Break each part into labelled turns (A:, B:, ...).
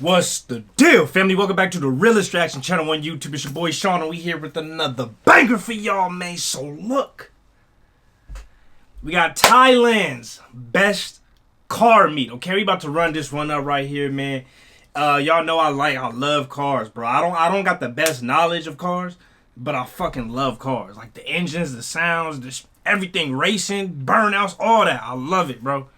A: What's the deal, family? Welcome back to the Realest Reaction channel on YouTube. It's your boy Sean, and we here with another banger for y'all, man. So look, we got Thailand's best car meet. Okay, we about to run this one up right here, man. Y'all know I love cars, bro. I don't got the best knowledge of cars, but I fucking love cars. Like the engines, the sounds, everything, racing, burnouts, all that. I love it, bro.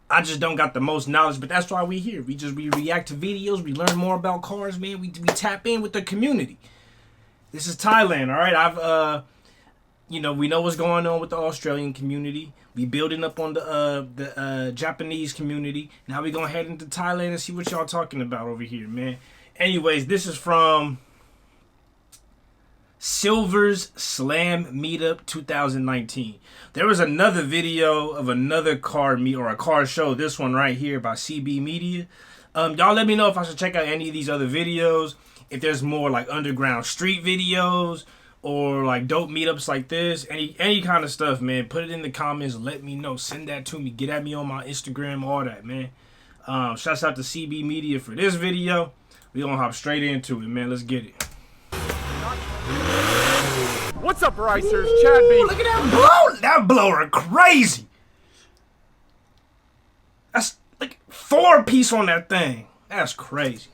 A: I just don't got the most knowledge, but that's why we here. We react to videos, we learn more about cars, man. We tap in with the community. This is Thailand, all right? We know what's going on with the Australian community. We building up on the Japanese community. Now we gonna head into Thailand and see what y'all talking about over here, man. Anyways, this is from Silver's Slam Meetup 2019. There was another video of another car meet or a car show. This one right here by CB Media. Y'all let me know if I should check out any of these other videos. If there's more like underground street videos or like dope meetups like this, any kind of stuff, man. Put it in the comments. Let me know. Send that to me. Get at me on my Instagram. All that, man. Shouts out to CB Media for this video. We gonna hop straight into it, man. Let's get it.
B: What's up, Ricers? Chad B.
A: Look at that blow! That blower crazy. That's like 4-piece on that thing. That's crazy.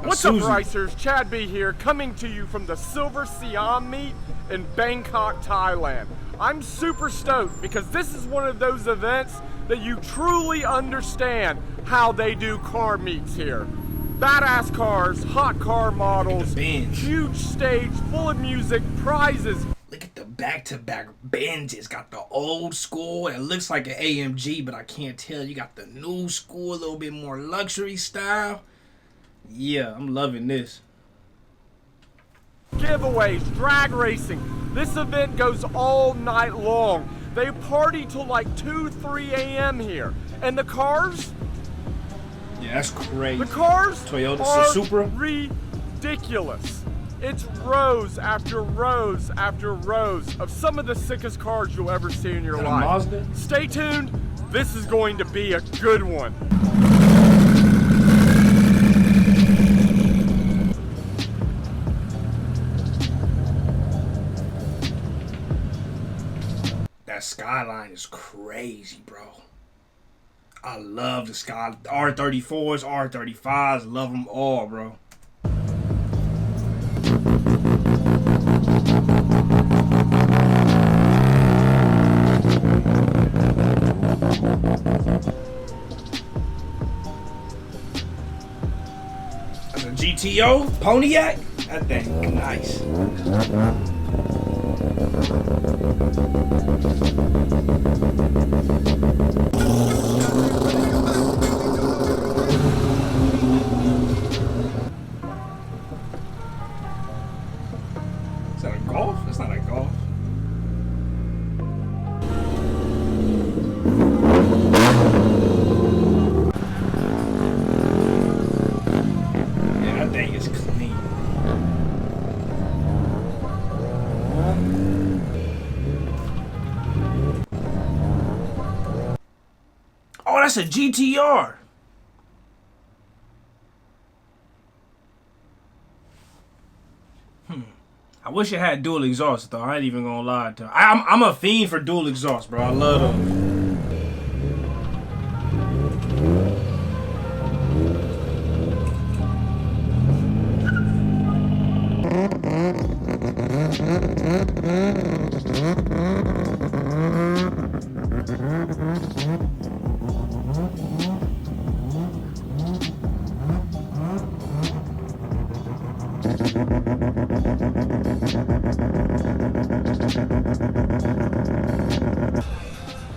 B: What's up, Ricers? Chad B here, coming to you from the Silver Siam meet in Bangkok, Thailand. I'm super stoked because this is one of those events that you truly understand how they do car meets here. Badass cars, hot car models, huge stage full of music, prizes.
A: Look at the back-to-back Benzes. Got the old school. It looks like an AMG, but I can't tell. You got the new school, a little bit more luxury style. Yeah, I'm loving this.
B: Giveaways, drag racing. This event goes all night long. They party till like 2, 3 a.m. here. And the cars?
A: Yeah, that's crazy.
B: The cars
A: Toyota
B: are
A: Supra.
B: Ridiculous. It's rows after rows after rows of some of the sickest cars you'll ever see in your life.
A: Mazda?
B: Stay tuned. This is going to be a good one.
A: That skyline is crazy, bro. I love the sky. R34s, R35s, love them all, bro. That's a GTO Pontiac. That thing nice. Is that a Golf? That's not a Golf. Yeah, that thing is clean. Oh, that's a GTR. I wish it had dual exhaust though. I ain't even gonna lie to you. I'm a fiend for dual exhaust, bro. I love them.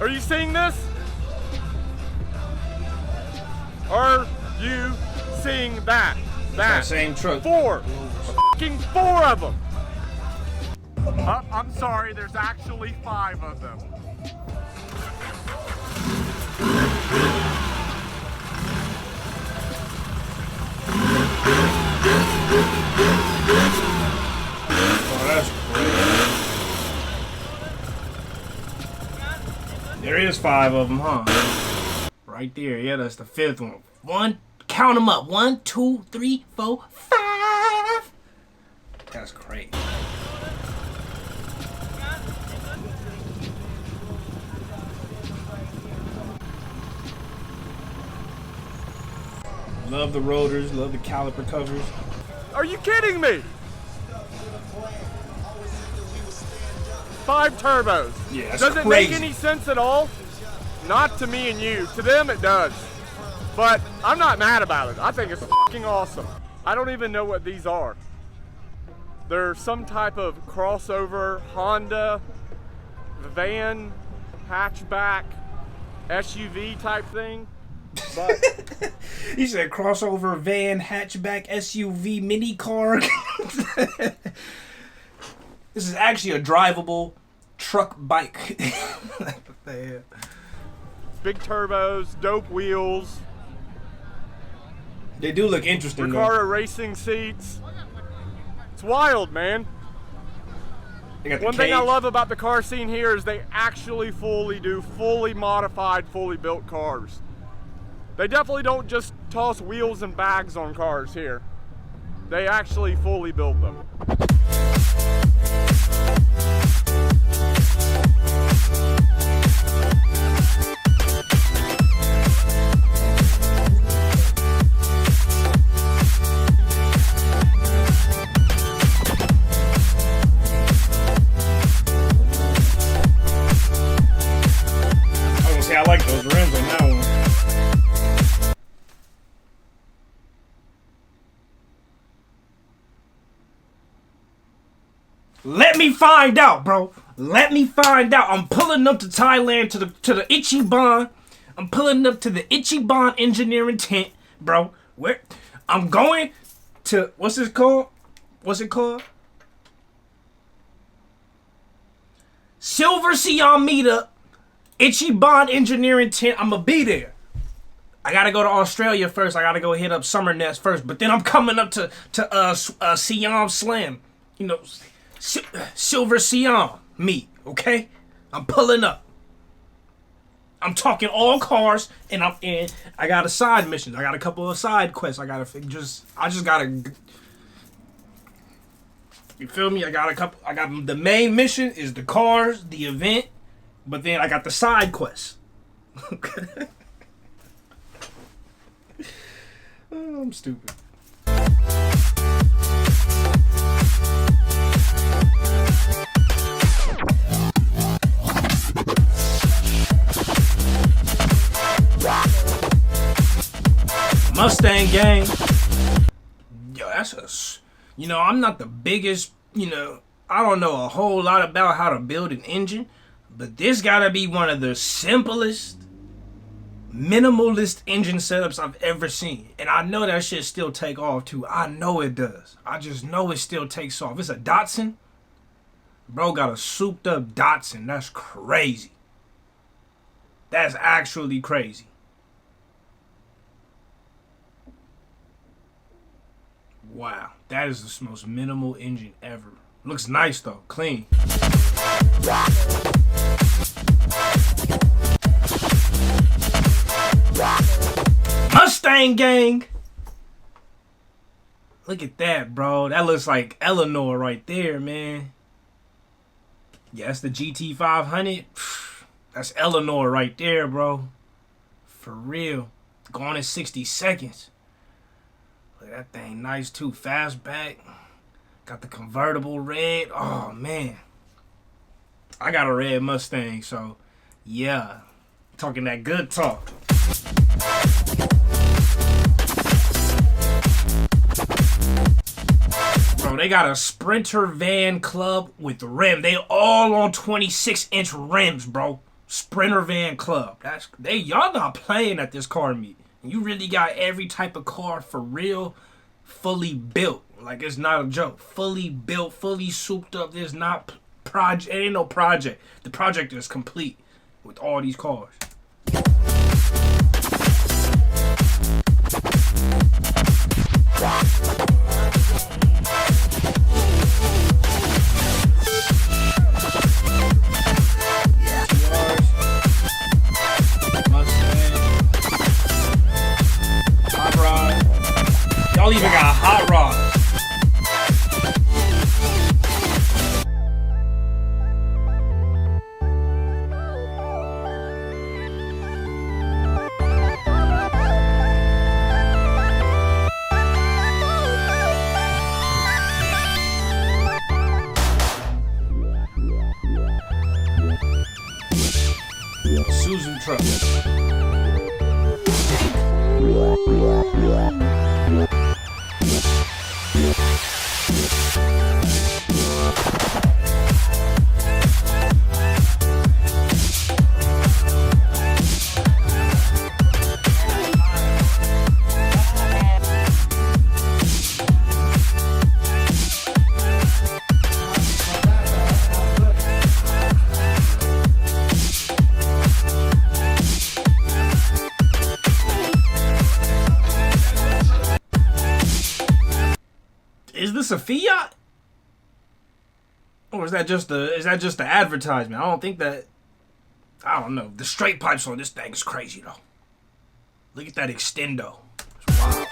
B: Are you seeing this? Are you seeing that?
A: That same truck.
B: Four of them. I'm sorry, there's actually 5 of them.
A: Oh, that's crazy. There is 5 of them, huh? Right there. Yeah, that's the fifth one. Count them up. 1, 2, 3, 4, 5. That's great. Love the rotors. Love the caliper covers.
B: Are you kidding me? 5 turbos.
A: Yeah, that's
B: does it
A: crazy.
B: make any sense at all? Not to me and you. To them it does. But I'm not mad about it. I think it's fucking awesome. I don't even know what these are. They're some type of crossover Honda van hatchback SUV type thing. But
A: He said crossover van hatchback SUV mini car. This is actually a drivable truck bike.
B: big turbos, dope wheels,
A: They do look interesting.
B: Recaro racing seats. It's wild, man.
A: They got the
B: One thing I
A: cage.
B: love about the car scene here is they actually fully modified, fully built cars. They definitely don't just toss wheels and bags on cars here. They actually fully build them.
A: I was gonna say I like those rims on that one. Let me find out, bro. Let me find out. I'm pulling up to Thailand to the Ichiban. I'm pulling up to the Ichiban engineering tent, bro. Where I'm going to what's it called? What's it called? Silver Siam meetup. Ichiban engineering tent. I'ma be there. I gotta go to Australia first. I gotta go hit up Summer Nest first. But then I'm coming up to Siam Slam. You know, Silver Siam meet. Okay, I'm pulling up. I'm talking all cars, and I got a side mission. I got a couple of side quests. I just gotta. You feel me? I got the main mission is the cars, the event, but then I got the side quests. Okay. Oh, I'm stupid. Mustang gang. Yo, I'm not the biggest, I don't know a whole lot about how to build an engine, but this gotta be one of the simplest, minimalist engine setups I've ever seen. And I know that shit still take off too. I know it does. I just know it still takes off. It's a Datsun. Bro got a souped up Datsun. That's crazy. That's actually crazy. Wow, that is the most minimal engine ever. Looks nice though, clean. Mustang gang. Look at that, bro. That looks like Eleanor right there, man. Yeah, that's the GT500. That's Eleanor right there, bro. For real. Gone in 60 seconds. Look at that thing nice too. Fastback. Got the convertible red. Oh, man. I got a red Mustang, so yeah. Talking that good talk. Bro, they got a Sprinter van club with rim. They all on 26-inch rims, bro. Sprinter van club. Y'all not playing at this car meet. You really got every type of car for real, fully built. Like, it's not a joke. Fully built, fully souped up. There's not project. It ain't no project. The project is complete with all these cars. Mustang. Susan truck. Is this a Fiat? Or is that just the advertisement? I don't think that. I don't know. The straight pipes on this thing is crazy though. Look at that extendo. It's wild.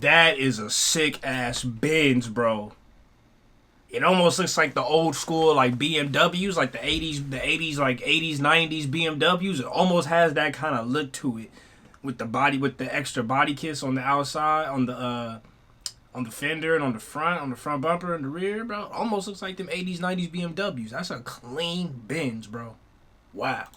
A: That is a sick ass Benz, bro. It almost looks like the old school like BMWs, like the 80s, like 80s, 90s BMWs. It almost has that kind of look to it, with the body, with the extra body kits on the outside, on the fender and on the front bumper and the rear, bro. Almost looks like them 80s, 90s BMWs. That's a clean Benz, bro. Wow.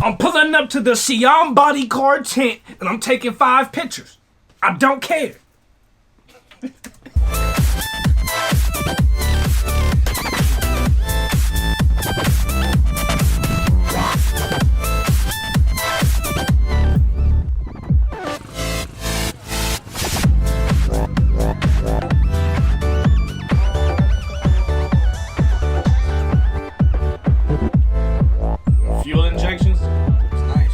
A: I'm pulling up to the Siam body car tent and I'm taking 5 pictures. I don't care. Fuel injections? Looks nice.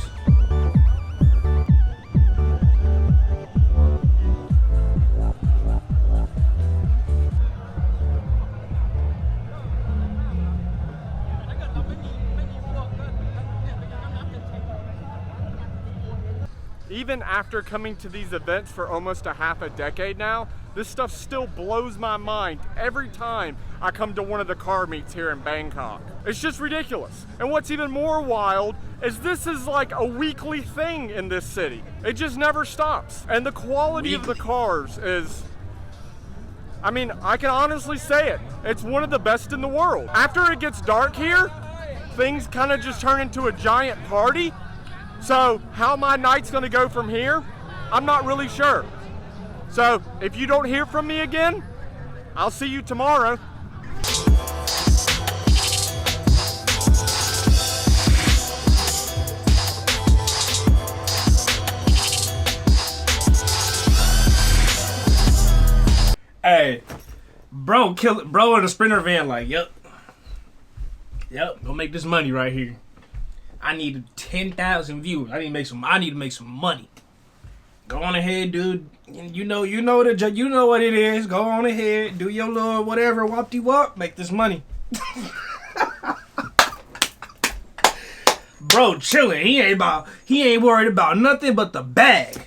B: Even after coming to these events for almost a half a decade now, this stuff still blows my mind every time I come to one of the car meets here in Bangkok. It's just ridiculous. And what's even more wild is this is like a weekly thing in this city. It just never stops. And the quality of the cars is, I mean, I can honestly say it. It's one of the best in the world. After it gets dark here, things kind of just turn into a giant party. So how my night's gonna go from here, I'm not really sure. So if you don't hear from me again, I'll see you tomorrow.
A: Hey, bro, bro in a Sprinter van, like, yep, gonna make this money right here. I need 10,000 views. I need to make some money. Go on ahead, dude. You know what it is. Go on ahead, do your little whatever, wop-de-wop, make this money. Bro, chilling. He ain't worried about nothing but the bag.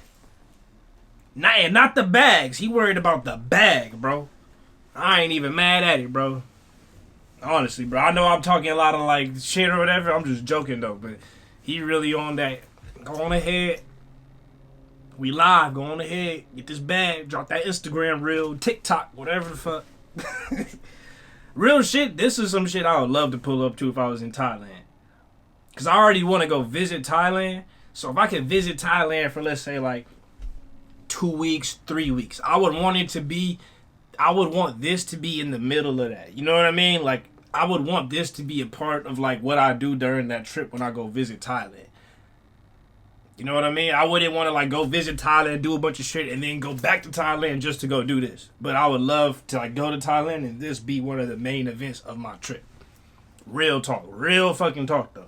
A: Not the bags. He worried about the bag, bro. I ain't even mad at it, bro. Honestly, bro. I know I'm talking a lot of like shit or whatever. I'm just joking though, but he really on that. Go on ahead. We live. Go on ahead. Get this bag. Drop that Instagram reel, TikTok, whatever the fuck. Real shit. This is some shit I would love to pull up to if I was in Thailand. Cause I already want to go visit Thailand. So if I could visit Thailand for, let's say, like 2 weeks, 3 weeks, I would want this to be in the middle of that. You know what I mean? Like, I would want this to be a part of like what I do during that trip when I go visit Thailand. You know what I mean? I wouldn't want to like go visit Thailand, do a bunch of shit, and then go back to Thailand just to go do this. But I would love to like go to Thailand and this be one of the main events of my trip. Real talk. Real fucking talk though.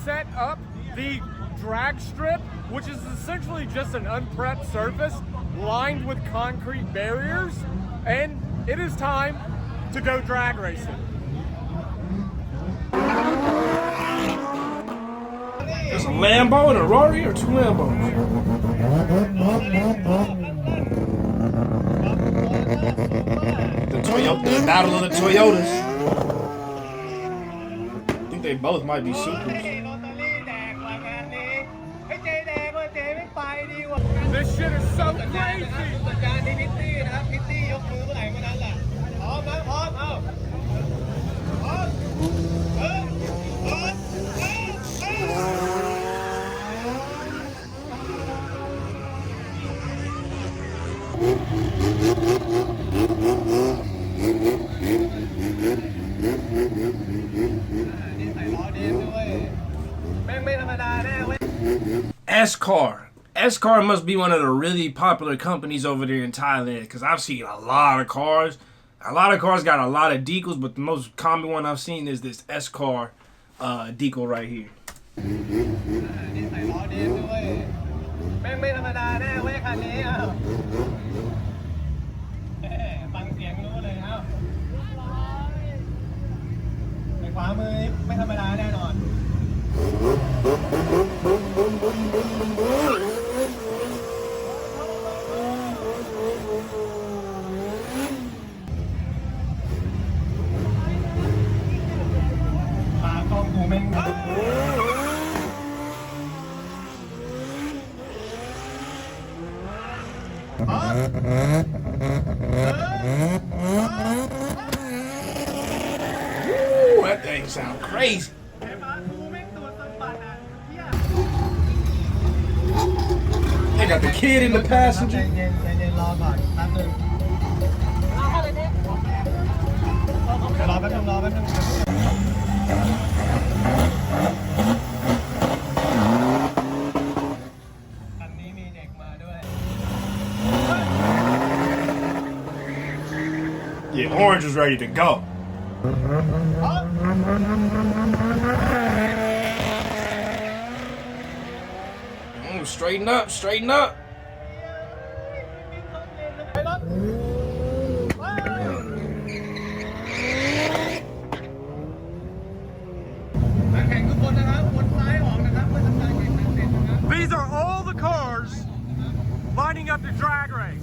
B: set up the drag strip, which is essentially just an unprepped surface lined with concrete barriers, and it is time to go drag racing.
A: There's a Lambo and a Rari, or two Lambos? The battle of the Toyotas. I think they both might be Supras.
B: This shit is so crazy!
A: S-Car. S-Car must be one of the really popular companies over there in Thailand, because I've seen a lot of cars. A lot of cars got a lot of decals, but the most common one I've seen is this S-Car decal right here. Ooh, that thing sound crazy. They got the kid in the passenger. Yeah, Orange is ready to go. Straighten up, straighten up.
B: These are all the cars lining up to drag race.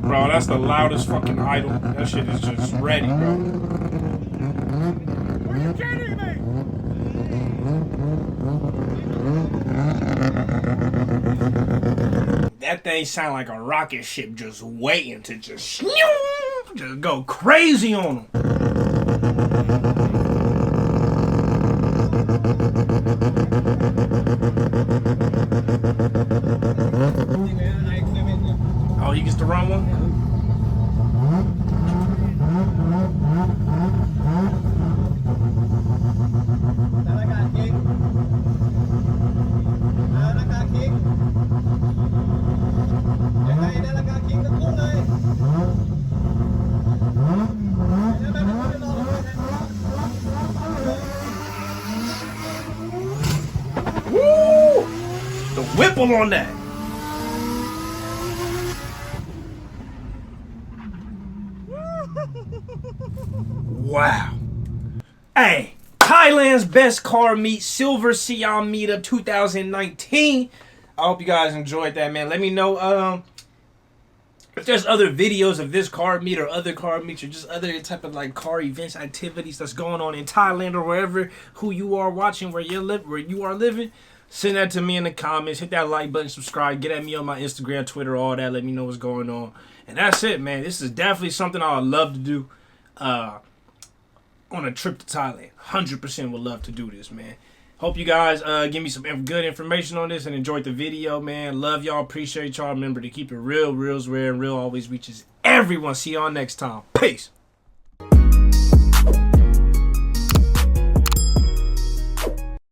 A: Bro, that's the loudest fucking idol. That shit is just ready, bro.
B: Are you kidding me?
A: That thing sound like a rocket ship just waiting to just go crazy on them. Oh, he gets to run one? Woo! The whipple on that. Wow. Hey, Thailand's best car meet, Silver Siam Meetup 2019. I hope you guys enjoyed that, man. Let me know if there's other videos of this car meet or other car meets or just other type of like car events, activities that's going on in Thailand or wherever who you are watching, where you are living. Send that to me in the comments. Hit that like button, subscribe, get at me on my Instagram, Twitter, all that. Let me know what's going on. And that's it, man. This is definitely something I would love to do on a trip to Thailand. 100% would love to do this, man. Hope you guys give me some good information on this and enjoyed the video, man. Love y'all. Appreciate y'all. Remember to keep it real, real's rare, and real always reaches everyone. See y'all next time. Peace.